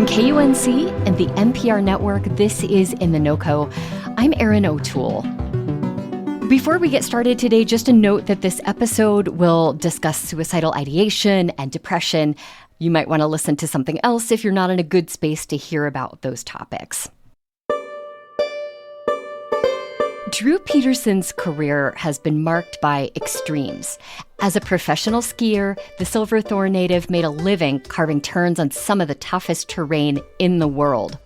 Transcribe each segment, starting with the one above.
From KUNC and the NPR network, this is In the NoCo. I'm Erin O'Toole. Before we get started today, just a note that this episode will discuss suicidal ideation and depression. You might want to listen to something else if you're not in a good space to hear about those topics. Drew Petersen's career has been marked by extremes. As a professional skier, the Silverthorne native made a living carving turns on some of the toughest terrain in the world.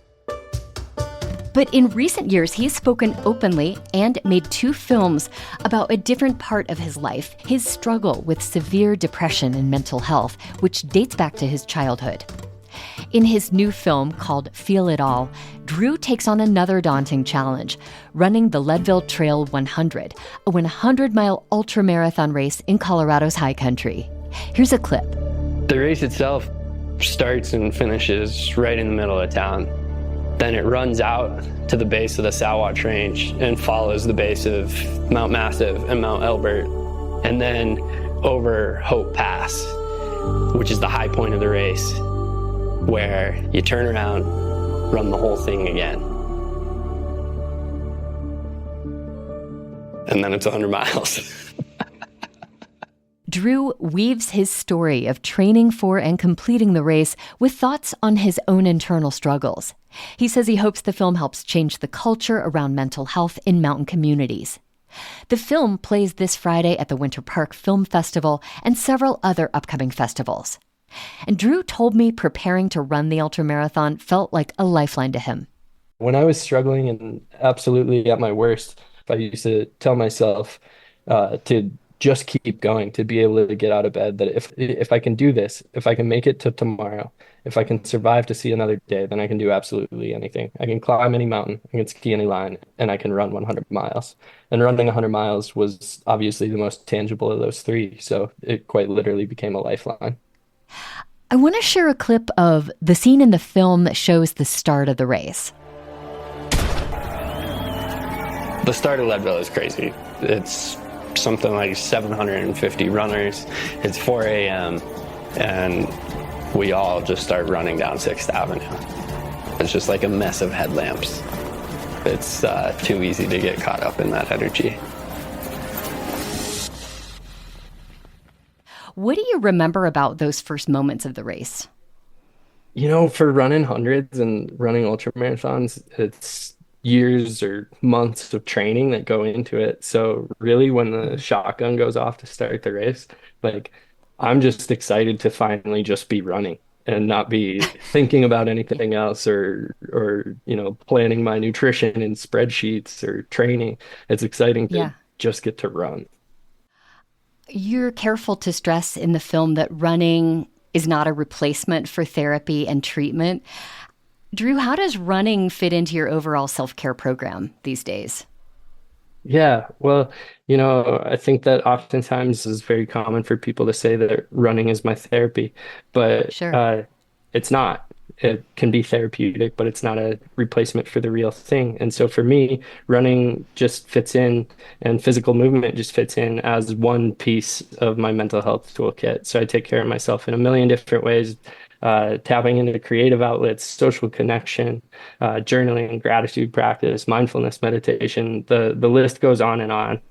But in recent years, he has spoken openly and made 2 films about a different part of his life, his struggle with severe depression and mental health, which dates back to his childhood. In his new film called Feel It All, Drew takes on another daunting challenge, running the Leadville Trail 100, a 100-mile ultramarathon race in Colorado's high country. Here's a clip. The race itself starts and finishes right in the middle of town. Then it runs out to the base of the Salwatch Range and follows the base of Mount Massive and Mount Elbert, and then over Hope Pass, which is the high point of the race, where you turn around, run the whole thing again. And then it's 100 miles. Drew weaves his story of training for and completing the race with thoughts on his own internal struggles. He says he hopes the film helps change the culture around mental health in mountain communities. The film plays this Friday at the Winter Park Film Festival and several other upcoming festivals. And Drew told me preparing to run the ultramarathon felt like a lifeline to him. When I was struggling and absolutely at my worst, I used to tell myself to just keep going, to be able to get out of bed, that if I can do this, if I can make it to tomorrow, if I can survive to see another day, then I can do absolutely anything. I can climb any mountain, I can ski any line, and I can run 100 miles. And running 100 miles was obviously the most tangible of those 3, so it quite literally became a lifeline. I want to share a clip of the scene in the film that shows the start of the race. The start of Leadville is crazy. It's something like 750 runners. It's 4 a.m. and we all just start running down 6th Avenue. It's just like a mess of headlamps. It's too easy to get caught up in that energy. What do you remember about those first moments of the race? You know, for running hundreds and running ultramarathons, it's years or months of training that go into it. So really, when the shotgun goes off to start the race, like, I'm just excited to finally just be running and not be thinking about anything else or planning my nutrition in spreadsheets or training. It's exciting to just get to run. You're careful to stress in the film that running is not a replacement for therapy and treatment. Drew, how does running fit into your overall self-care program these days? Yeah, well, I think that oftentimes it's very common for people to say that running is my therapy, but Sure. It's not. It can be therapeutic, but it's not a replacement for the real thing. And so for me, running just fits in, and physical movement just fits in as one piece of my mental health toolkit. So I take care of myself in a million different ways, tapping into creative outlets, social connection, journaling, gratitude practice, mindfulness meditation. The list goes on.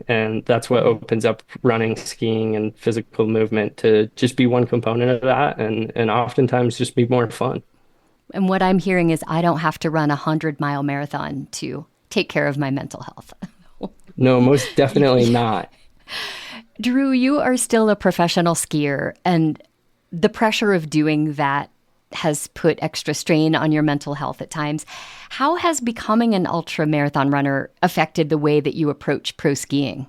And that's what opens up running, skiing, and physical movement to just be one component of that, and oftentimes just be more fun. And what I'm hearing is I don't have to run a 100-mile marathon to take care of my mental health. No, most definitely not. Drew, you are still a professional skier, and the pressure of doing that has put extra strain on your mental health at times. How has becoming an ultramarathon runner affected the way that you approach pro skiing?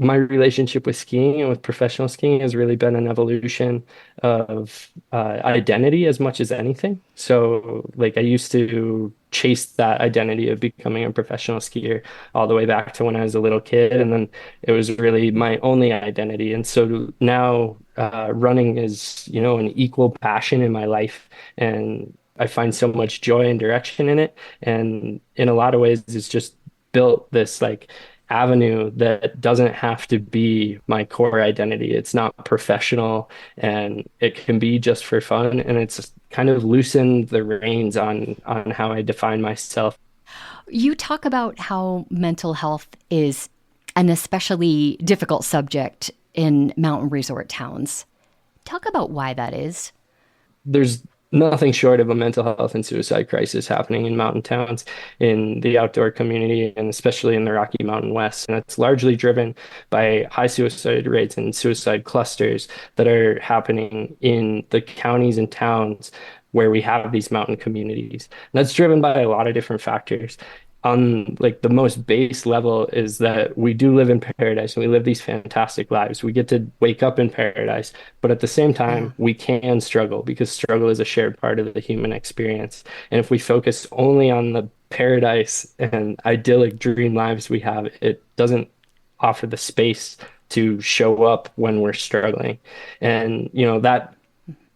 My relationship with skiing and with professional skiing has really been an evolution of identity as much as anything. So, like, I used to chase that identity of becoming a professional skier all the way back to when I was a little kid, and then it was really my only identity. And so now running is, an equal passion in my life, and I find so much joy and direction in it. And in a lot of ways, it's just built this, like, avenue that doesn't have to be my core identity. It's not professional, and it can be just for fun. And it's kind of loosened the reins on how I define myself. You talk about how mental health is an especially difficult subject in mountain resort towns. Talk about why that is. There's nothing short of a mental health and suicide crisis happening in mountain towns, in the outdoor community, and especially in the Rocky Mountain West. And it's largely driven by high suicide rates and suicide clusters that are happening in the counties and towns where we have these mountain communities. And that's driven by a lot of different factors. On like the most base level is that we do live in paradise and we live these fantastic lives. We get to wake up in paradise, but at the same time, we can struggle because struggle is a shared part of the human experience. And if we focus only on the paradise and idyllic dream lives we have, it doesn't offer the space to show up when we're struggling. And, that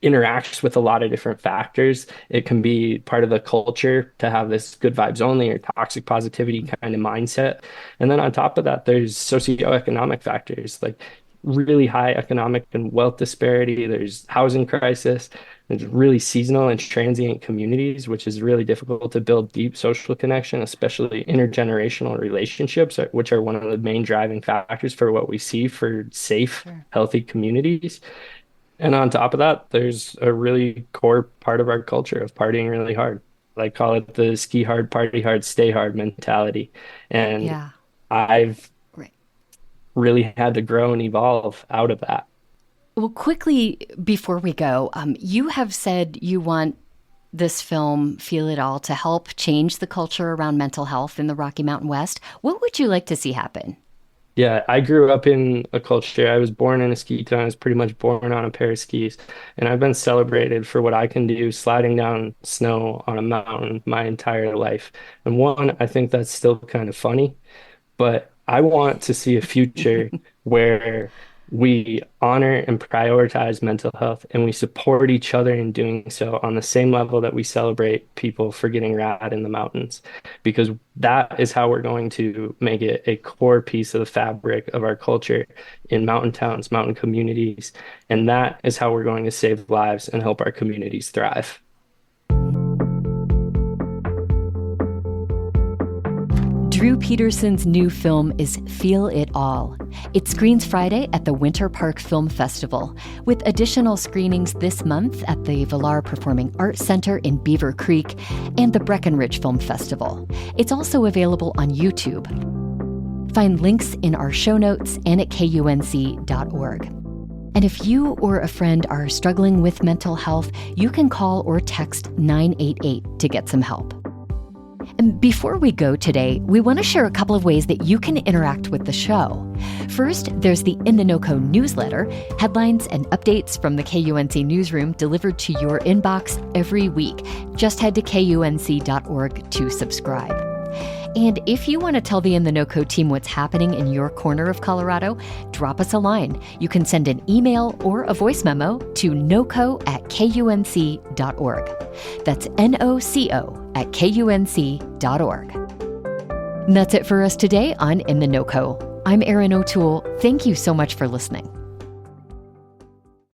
interacts with a lot of different factors. It can be part of the culture to have this good vibes only or toxic positivity kind of mindset. And then on top of that, there's socioeconomic factors like really high economic and wealth disparity. There's housing crisis. There's really seasonal and transient communities, which is really difficult to build deep social connection, especially intergenerational relationships, which are one of the main driving factors for what we see for safe, healthy communities. And on top of that, there's a really core part of our culture of partying really hard. I call it the ski hard, party hard, stay hard mentality. And I've really had to grow and evolve out of that. Well, quickly before we go, you have said you want this film, Feel It All, to help change the culture around mental health in the Rocky Mountain West. What would you like to see happen? Yeah, I grew up in a culture. I was born in a ski town. I was pretty much born on a pair of skis. And I've been celebrated for what I can do sliding down snow on a mountain my entire life. And one, I think that's still kind of funny, but I want to see a future where we honor and prioritize mental health and we support each other in doing so on the same level that we celebrate people for getting rad in the mountains, because that is how we're going to make it a core piece of the fabric of our culture in mountain towns, mountain communities. And that is how we're going to save lives and help our communities thrive. Drew Petersen's new film is Feel It All. It screens Friday at the Winter Park Film Festival, with additional screenings this month at the Villar Performing Arts Center in Beaver Creek and the Breckenridge Film Festival. It's also available on YouTube. Find links in our show notes and at kunc.org. And if you or a friend are struggling with mental health, you can call or text 988 to get some help. And before we go today, we want to share a couple of ways that you can interact with the show. First, there's the In the NoCo newsletter, headlines and updates from the KUNC newsroom delivered to your inbox every week. Just head to kunc.org to subscribe. And if you want to tell the In the NoCo team what's happening in your corner of Colorado, drop us a line. You can send an email or a voice memo to noco@kunc.org. That's NOCO@kunc.org. And that's it for us today on In the NoCo. I'm Erin O'Toole. Thank you so much for listening.